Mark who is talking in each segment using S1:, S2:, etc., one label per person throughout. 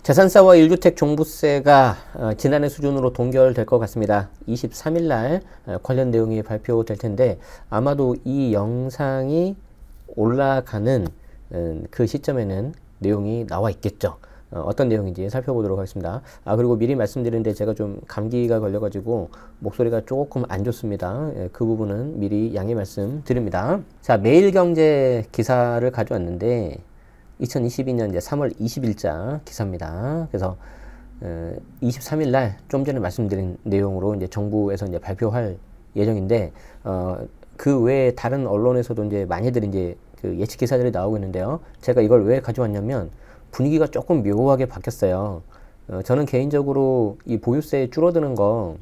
S1: 재산세와 1주택 종부세가 지난해 수준으로 동결될 것 같습니다. 23일 날 관련 내용이 발표될 텐데 아마도 이 영상이 올라가는 그 시점에는 내용이 나와 있겠죠. 어떤 내용인지 살펴보도록 하겠습니다. 그리고 미리 말씀드리는데 제가 좀 감기가 걸려가지고 목소리가 조금 안 좋습니다. 그 부분은 미리 양해 말씀 드립니다. 자, 매일경제 기사를 가져왔는데 2022년 이제 3월 20일자 기사입니다. 그래서 23일 날 좀 전에 말씀드린 내용으로 이제 정부에서 이제 발표할 예정인데 그 외에 다른 언론에서도 이제 많이들 이제 그 예측 기사들이 나오고 있는데요. 제가 이걸 왜 가져왔냐면 분위기가 조금 묘하게 바뀌었어요. 저는 개인적으로 이 보유세 줄어드는 거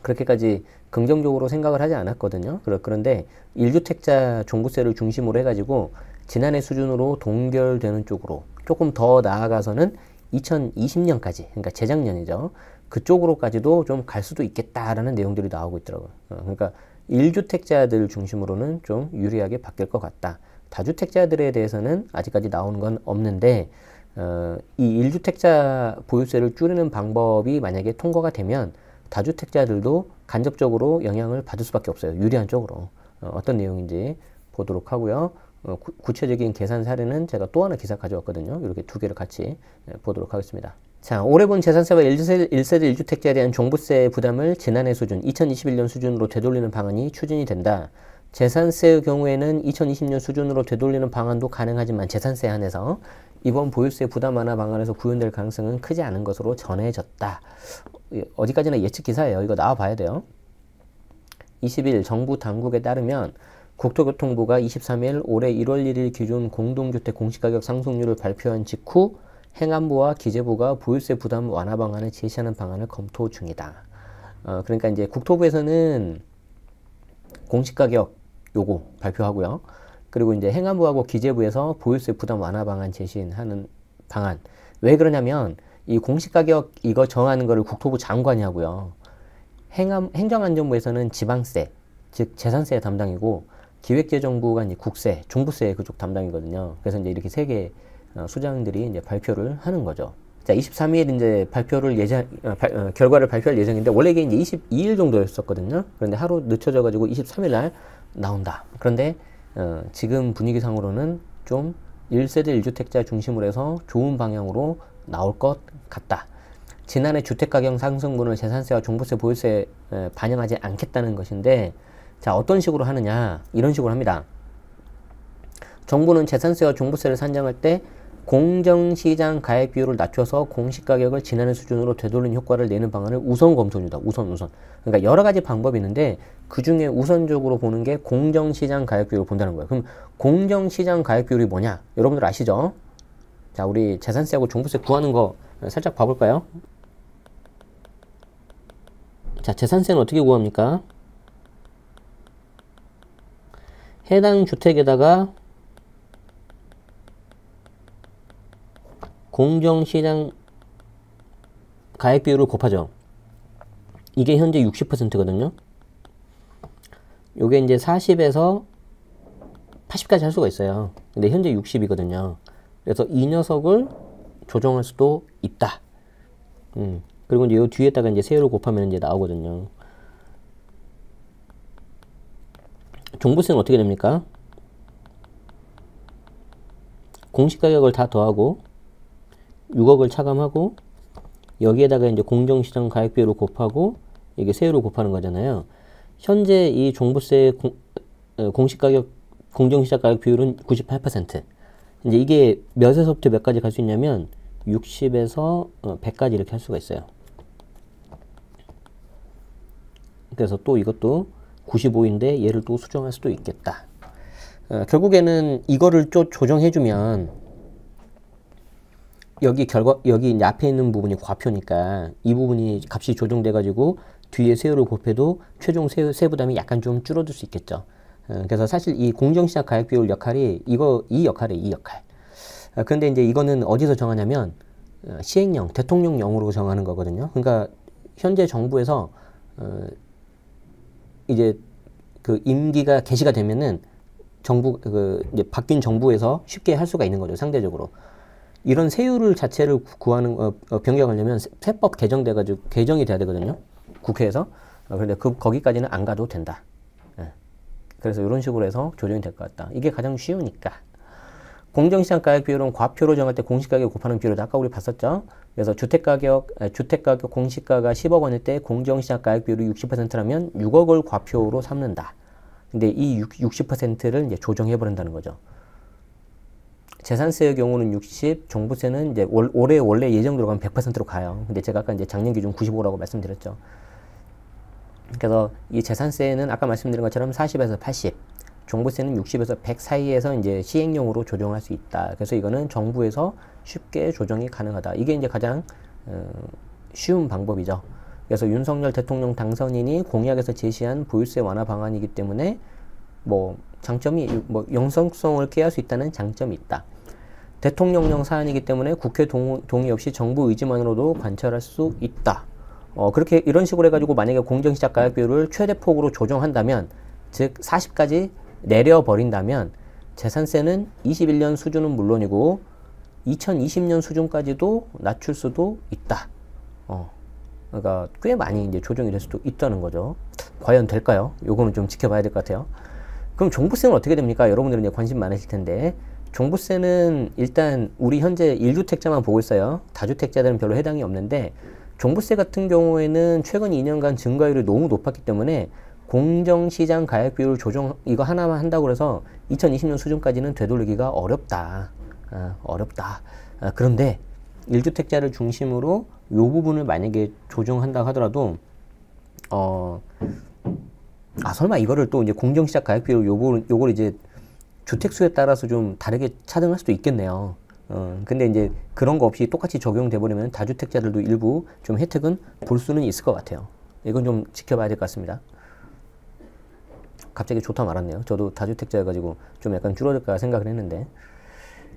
S1: 그렇게까지 긍정적으로 생각을 하지 않았거든요. 그런데 1주택자 종부세를 중심으로 해가지고 지난해 수준으로 동결되는 쪽으로 조금 더 나아가서는 2020년까지, 그러니까 재작년이죠. 그쪽으로까지도 좀 갈 수도 있겠다라는 내용들이 나오고 있더라고요. 그러니까 1주택자들 중심으로는 좀 유리하게 바뀔 것 같다. 다주택자들에 대해서는 아직까지 나오는 건 없는데 이 1주택자 보유세를 줄이는 방법이 만약에 통과가 되면 다주택자들도 간접적으로 영향을 받을 수밖에 없어요. 유리한 쪽으로. 어떤 내용인지 보도록 하고요. 구체적인 계산 사례는 제가 또 하나 기사 가져왔거든요. 이렇게 두 개를 같이 보도록 하겠습니다. 자, 올해 본 재산세와 1세대 1주택자에 대한 종부세 부담을 지난해 수준, 2021년 수준으로 되돌리는 방안이 추진이 된다. 재산세의 경우에는 2020년 수준으로 되돌리는 방안도 가능하지만 재산세에 한해서 이번 보유세 부담 완화 방안에서 구현될 가능성은 크지 않은 것으로 전해졌다. 어디까지나 예측 기사예요. 이거 나와 봐야 돼요. 20일 정부 당국에 따르면 국토교통부가 23일 올해 1월 1일 기준 공동주택 공시가격 상승률을 발표한 직후 행안부와 기재부가 보유세 부담 완화 방안을 제시하는 방안을 검토 중이다. 그러니까 이제 국토부에서는 공시가격 요거 발표하고요. 그리고 이제 행안부하고 기재부에서 보유세 부담 완화 방안 제시하는 방안. 왜 그러냐면 이 공시가격 이거 정하는 거를 국토부 장관이 하고요. 행정안전부에서는 지방세, 즉 재산세 담당이고 기획재정부가 이제 국세, 종부세 그쪽 담당이거든요. 그래서 이제 이렇게 세 개 수장들이 이제 발표를 하는 거죠. 자, 23일 이제 발표를 결과를 발표할 예정인데 원래 이게 이제 22일 정도였었거든요. 그런데 하루 늦춰져 가지고 23일 날 나온다. 그런데 지금 분위기상으로는 좀 1세대 1주택자 중심으로 해서 좋은 방향으로 나올 것 같다. 지난해 주택가격 상승분을 재산세와 종부세, 보유세에 반영하지 않겠다는 것인데 자, 어떤 식으로 하느냐? 이런 식으로 합니다. 정부는 재산세와 종부세를 산정할 때 공정시장 가액 비율을 낮춰서 공시가격을 지난해 수준으로 되돌린 효과를 내는 방안을 우선 검토 중이다. 우선. 그러니까 여러 가지 방법이 있는데 그 중에 우선적으로 보는 게 공정시장 가액 비율을 본다는 거예요. 그럼 공정시장 가액 비율이 뭐냐? 여러분들 아시죠? 자, 우리 재산세하고 종부세 구하는 거 살짝 봐볼까요? 자, 재산세는 어떻게 구합니까? 해당 주택에다가 공정시장 가액 비율을 곱하죠. 이게 현재 60%거든요. 요게 이제 40에서 80까지 할 수가 있어요. 근데 현재 60이거든요. 그래서 이 녀석을 조정할 수도 있다. 그리고 이제 요 뒤에다가 이제 세율을 곱하면 이제 나오거든요. 종부세는 어떻게 됩니까? 공시가격을 다 더하고 6억을 차감하고 여기에다가 이제 공정시장 가액비율을 곱하고 이게 세율을 곱하는 거잖아요. 현재 이 종부세 공시가격 공정시장 가격 비율은 98%. 이제 이게 몇에서부터 몇까지 갈 수 있냐면 60에서 100까지 이렇게 할 수가 있어요. 그래서 또 이것도 95인데 얘를 또 수정할 수도 있겠다. 결국에는 이거를 좀 조정해주면 여기 이제 앞에 있는 부분이 과표니까 이 부분이 값이 조정돼가지고 뒤에 세율을 곱해도 최종 세부담이 약간 좀 줄어들 수 있겠죠. 그래서 사실 이 공정시장 가액 비율 역할이 이 역할이에요. 그런데 이제 이거는 어디서 정하냐면 시행령, 대통령령으로 정하는 거거든요. 그러니까 현재 정부에서 이제 그 임기가 개시가 되면은 이제 바뀐 정부에서 쉽게 할 수가 있는 거죠. 상대적으로. 이런 세율을 자체를 구하는 변경하려면 세법 개정돼가지고 개정이 돼야 되거든요. 국회에서. 그런데 거기까지는 안 가도 된다. 예. 그래서 이런 식으로 해서 조정이 될 것 같다. 이게 가장 쉬우니까. 공정시장 가격 비율은 과표로 정할 때 공시가격 곱하는 비율이다. 아까 우리 봤었죠. 그래서 주택가격 공시가가 10억 원일 때 공정시장 가격 비율이 60%라면 6억을 과표로 삼는다. 근데 이 60%를 이제 조정해 버린다는 거죠. 재산세의 경우는 60, 종부세는 이제 올해 원래 예정대로 가면 100%로 가요. 근데 제가 아까 이제 작년 기준 95라고 말씀드렸죠. 그래서 이 재산세는 아까 말씀드린 것처럼 40에서 80, 종부세는 60에서 100 사이에서 이제 시행령으로 조정할 수 있다. 그래서 이거는 정부에서 쉽게 조정이 가능하다. 이게 이제 가장 쉬운 방법이죠. 그래서 윤석열 대통령 당선인이 공약에서 제시한 보유세 완화 방안이기 때문에 뭐 장점이 뭐 영성성을 꾀할 수 있다는 장점이 있다. 대통령령 사안이기 때문에 국회 동의 없이 정부 의지만으로도 관철할 수 있다. 그렇게 이런 식으로 해가지고 만약에 공정시장 가격 비율을 최대폭으로 조정한다면, 즉 40까지 내려버린다면 재산세는 21년 수준은 물론이고 2020년 수준까지도 낮출 수도 있다. 그러니까 꽤 많이 이제 조정이 될 수도 있다는 거죠. 과연 될까요? 요거는 좀 지켜봐야 될 것 같아요. 그럼 종부세는 어떻게 됩니까? 여러분들은 이제 관심 많으실 텐데, 종부세는 일단 우리 현재 1주택자만 보고 있어요. 다주택자들은 별로 해당이 없는데, 종부세 같은 경우에는 최근 2년간 증가율이 너무 높았기 때문에 공정시장 가격 비율 조정 이거 하나만 한다고 해서 2020년 수준까지는 되돌리기가 어렵다. 어렵다. 그런데 1주택자를 중심으로 이 부분을 만약에 조정한다고 하더라도 설마 이거를 또 이제 공정시장 가격 비율 요걸 이제 주택수에 따라서 좀 다르게 차등할 수도 있겠네요. 근데 이제 그런 거 없이 똑같이 적용돼 버리면 다주택자들도 일부 좀 혜택은 볼 수는 있을 것 같아요. 이건 좀 지켜봐야 될 것 같습니다. 갑자기 좋다 말았네요. 저도 다주택자여가지고 좀 약간 줄어들까 생각을 했는데.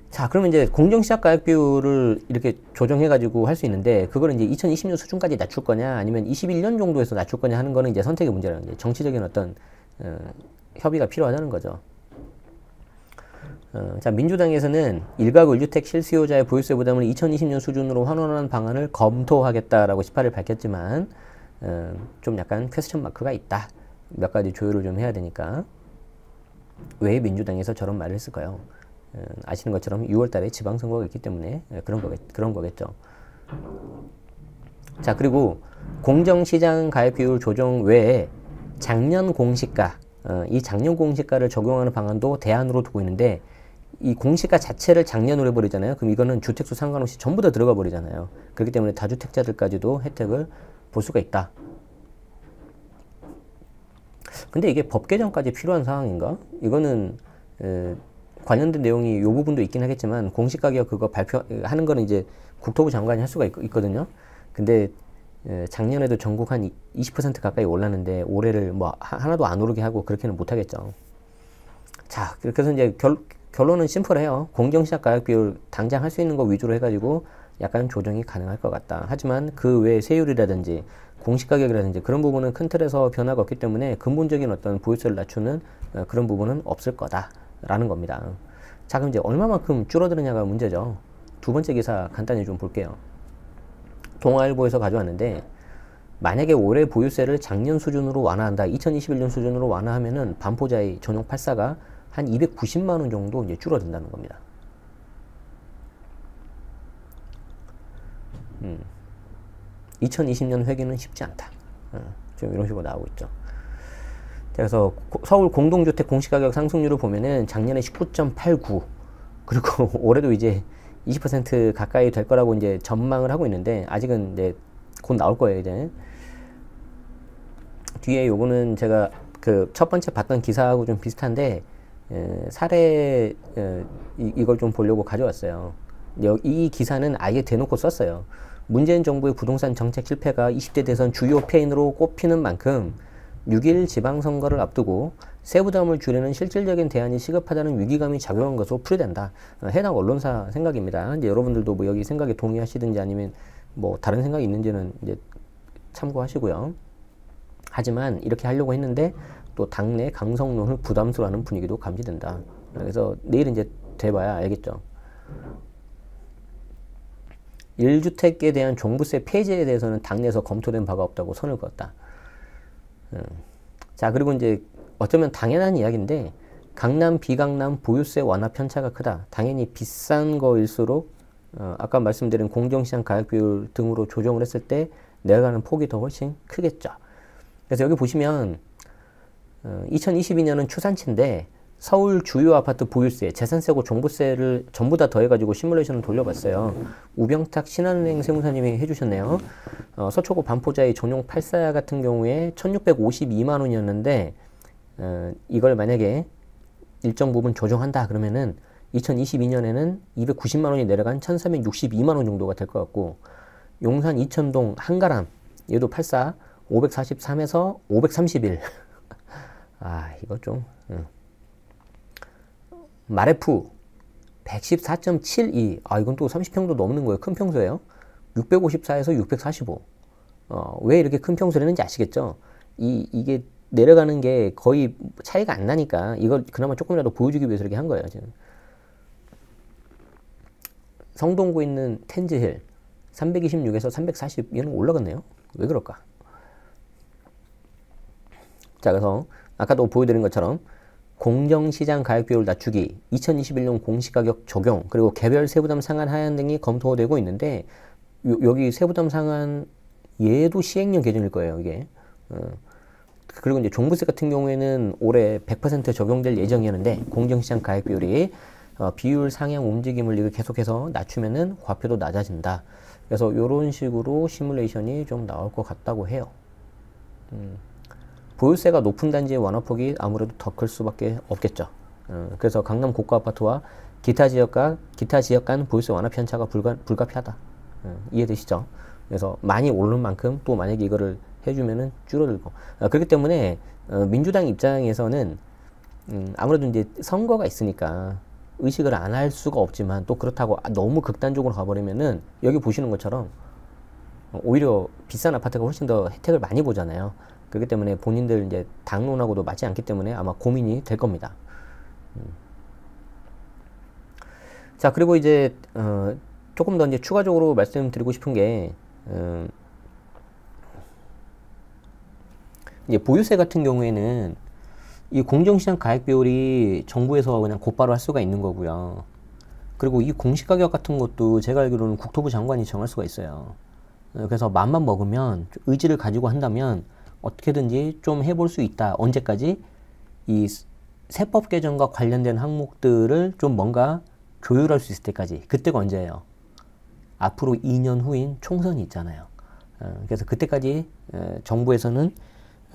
S1: 자, 그러면 이제 공정시장 가격 비율을 이렇게 조정해가지고 할 수 있는데, 그걸 이제 2020년 수준까지 낮출 거냐, 아니면 21년 정도에서 낮출 거냐 하는 거는 이제 선택의 문제라는 게, 정치적인 어떤 협의가 필요하다는 거죠. 자, 민주당에서는 1가구 1주택 실수요자의 보유세 부담을 2020년 수준으로 환원하는 방안을 검토하겠다라고 18일 밝혔지만, 좀 약간 퀘스천 마크가 있다. 몇 가지 조율을 좀 해야 되니까. 왜 민주당에서 저런 말을 했을까요? 아시는 것처럼 6월 달에 지방선거가 있기 때문에 그런 거겠죠. 자, 그리고 공정시장 가격 비율 조정 외에 작년 공시가, 이 작년 공시가를 적용하는 방안도 대안으로 두고 있는데, 이 공시가 자체를 작년으로 해버리잖아요. 그럼 이거는 주택수 상관없이 전부 다 들어가 버리잖아요. 그렇기 때문에 다주택자들까지도 혜택을 볼 수가 있다. 근데 이게 법 개정까지 필요한 상황인가? 이거는 관련된 내용이 이 부분도 있긴 하겠지만, 공시가격 그거 발표하는 거는 이제 국토부 장관이 할 수가 있거든요. 근데 작년에도 전국 한 20% 가까이 올랐는데 올해를 뭐 하나도 안 오르게 하고 그렇게는 못 하겠죠. 자, 그래서 이제 결론은 심플해요. 공정시장 가격 비율 당장 할 수 있는 거 위주로 해가지고 약간 조정이 가능할 것 같다. 하지만 그 외에 세율이라든지 공시가격이라든지 그런 부분은 큰 틀에서 변화가 없기 때문에 근본적인 어떤 보유세를 낮추는 그런 부분은 없을 거다라는 겁니다. 자, 그럼 이제 얼마만큼 줄어드느냐가 문제죠. 두 번째 기사 간단히 좀 볼게요. 동아일보에서 가져왔는데, 만약에 올해 보유세를 작년 수준으로 완화한다, 2021년 수준으로 완화하면은 반포자의 전용 84가 한 290만 원 정도 이제 줄어든다는 겁니다. 2020년 회계는 쉽지 않다. 좀 이런 식으로 나오고 있죠. 그래서 서울 공동주택 공시가격 상승률을 보면은 작년에 19.89, 그리고 올해도 이제 20% 가까이 될 거라고 이제 전망을 하고 있는데, 아직은 이제 곧 나올 거예요. 이제 뒤에 요거는 제가 그 첫 번째 봤던 기사하고 좀 비슷한데, 사례 이걸 좀 보려고 가져왔어요. 이 기사는 아예 대놓고 썼어요. 문재인 정부의 부동산 정책 실패가 20대 대선 주요 패인으로 꼽히는 만큼 6일 지방선거를 앞두고 세부담을 줄이는 실질적인 대안이 시급하다는 위기감이 작용한 것으로 풀이된다. 해당 언론사 생각입니다. 이제 여러분들도 뭐 여기 생각에 동의하시든지 아니면 뭐 다른 생각이 있는지는 이제 참고하시고요. 하지만 이렇게 하려고 했는데 또 당내 강성론을 부담스러워하는 분위기도 감지된다. 그래서 내일 이제 돼봐야 알겠죠. 1주택에 대한 종부세 폐지에 대해서는 당내에서 검토된 바가 없다고 선을 그었다. 자, 그리고 이제 어쩌면 당연한 이야기인데 강남, 비강남 보유세 완화 편차가 크다. 당연히 비싼 거일수록 아까 말씀드린 공정시장 가격 비율 등으로 조정을 했을 때 내려가는 폭이 더 훨씬 크겠죠. 그래서 여기 보시면 2022년은 추산치인데 서울 주요 아파트 보유세, 재산세고 종부세를 전부 다 더해가지고 시뮬레이션을 돌려봤어요. 우병탁 신한은행 세무사님이 해주셨네요. 서초구 반포자의 전용 84 같은 경우에 1652만 원이었는데 이걸 만약에 일정 부분 조정한다 그러면은 2022년에는 290만 원이 내려간 1362만 원 정도가 될 것 같고, 용산 이천동 한가람 얘도 84 543에서 531 아 이거 좀 마레프 114.72 아 이건 또 30평도 넘는 거예요. 큰 평수예요. 654에서 645 왜 이렇게 큰 평수를 했는지 아시겠죠? 이게 내려가는 게 거의 차이가 안 나니까 이걸 그나마 조금이라도 보여주기 위해서 이렇게 한 거예요. 지금. 성동구에 있는 텐즈힐 326에서 340 얘는 올라갔네요. 왜 그럴까? 자, 그래서 아까도 보여드린 것처럼 공정시장 가격 비율 낮추기, 2021년 공시가격 적용, 그리고 개별 세부담 상한 하향 등이 검토되고 있는데 여기 세부담 상한 얘도 시행령 개정일 거예요. 이게 그리고 이제 종부세 같은 경우에는 올해 100% 적용될 예정이었는데 공정시장 가격 비율이 비율 상향 움직임을 이거 계속해서 낮추면은 과표도 낮아진다. 그래서 이런 식으로 시뮬레이션이 좀 나올 것 같다고 해요. 보유세가 높은 단지의 완화폭이 아무래도 더 클 수밖에 없겠죠. 그래서 강남 고가 아파트와 기타 지역 간 보유세 완화 편차가 불가피하다. 이해되시죠? 그래서 많이 오른 만큼 또 만약에 이거를 해주면은 줄어들고 그렇기 때문에 민주당 입장에서는 아무래도 이제 선거가 있으니까 의식을 안 할 수가 없지만 또 그렇다고 너무 극단적으로 가버리면은 여기 보시는 것처럼 오히려 비싼 아파트가 훨씬 더 혜택을 많이 보잖아요. 그렇기 때문에 본인들 이제 당론하고도 맞지 않기 때문에 아마 고민이 될 겁니다. 자, 그리고 이제 조금 더 이제 추가적으로 말씀드리고 싶은 게 이제 보유세 같은 경우에는 이 공정시장 가격 비율이 정부에서 그냥 곧바로 할 수가 있는 거고요. 그리고 이 공시가격 같은 것도 제가 알기로는 국토부 장관이 정할 수가 있어요. 그래서 맘만 먹으면 의지를 가지고 한다면 어떻게든지 좀 해볼 수 있다. 언제까지? 이 세법 개정과 관련된 항목들을 좀 뭔가 조율할 수 있을 때까지. 그때가 언제예요? 앞으로 2년 후인 총선이 있잖아요. 그래서 그때까지 정부에서는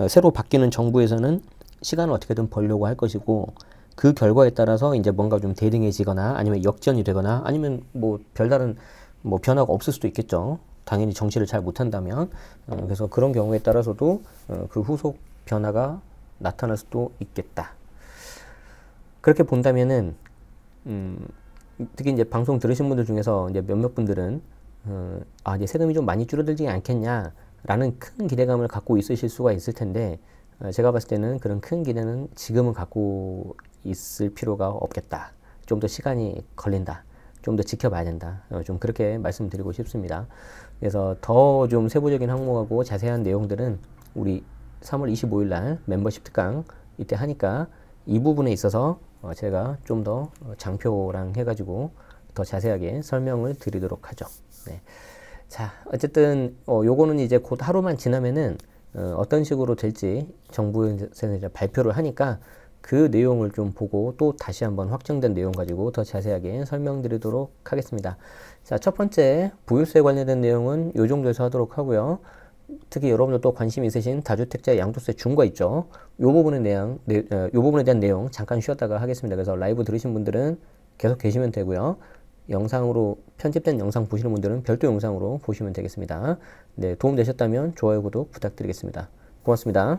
S1: 새로 바뀌는 정부에서는 시간을 어떻게든 벌려고 할 것이고 그 결과에 따라서 이제 뭔가 좀 대등해지거나 아니면 역전이 되거나 아니면 뭐 별다른 뭐 변화가 없을 수도 있겠죠. 당연히 정치를 잘 못한다면 그래서 그런 경우에 따라서도 그 후속 변화가 나타날 수도 있겠다. 그렇게 본다면은 특히 이제 방송 들으신 분들 중에서 이제 몇몇 분들은 이제 세금이 좀 많이 줄어들지 않겠냐라는 큰 기대감을 갖고 있으실 수가 있을 텐데 제가 봤을 때는 그런 큰 기대는 지금은 갖고 있을 필요가 없겠다. 좀 더 시간이 걸린다. 좀 더 지켜봐야 된다. 좀 그렇게 말씀드리고 싶습니다. 그래서 더 좀 세부적인 항목하고 자세한 내용들은 우리 3월 25일 날 멤버십 특강 이때 하니까 이 부분에 있어서 제가 좀 더 장표랑 해가지고 더 자세하게 설명을 드리도록 하죠. 네. 자, 어쨌든 요거는 이제 곧 하루만 지나면은 어떤 식으로 될지 정부에서 이제 발표를 하니까 그 내용을 좀 보고 또 다시 한번 확정된 내용 가지고 더 자세하게 설명드리도록 하겠습니다. 자, 첫 번째 보유세 관련된 내용은 요 정도에서 하도록 하고요. 특히 여러분들 또 관심 있으신 다주택자 양도세 중과 있죠. 요 부분에 대한 내용 잠깐 쉬었다가 하겠습니다. 그래서 라이브 들으신 분들은 계속 계시면 되고요. 영상으로 편집된 영상 보시는 분들은 별도 영상으로 보시면 되겠습니다. 네, 도움 되셨다면 좋아요, 구독 부탁드리겠습니다. 고맙습니다.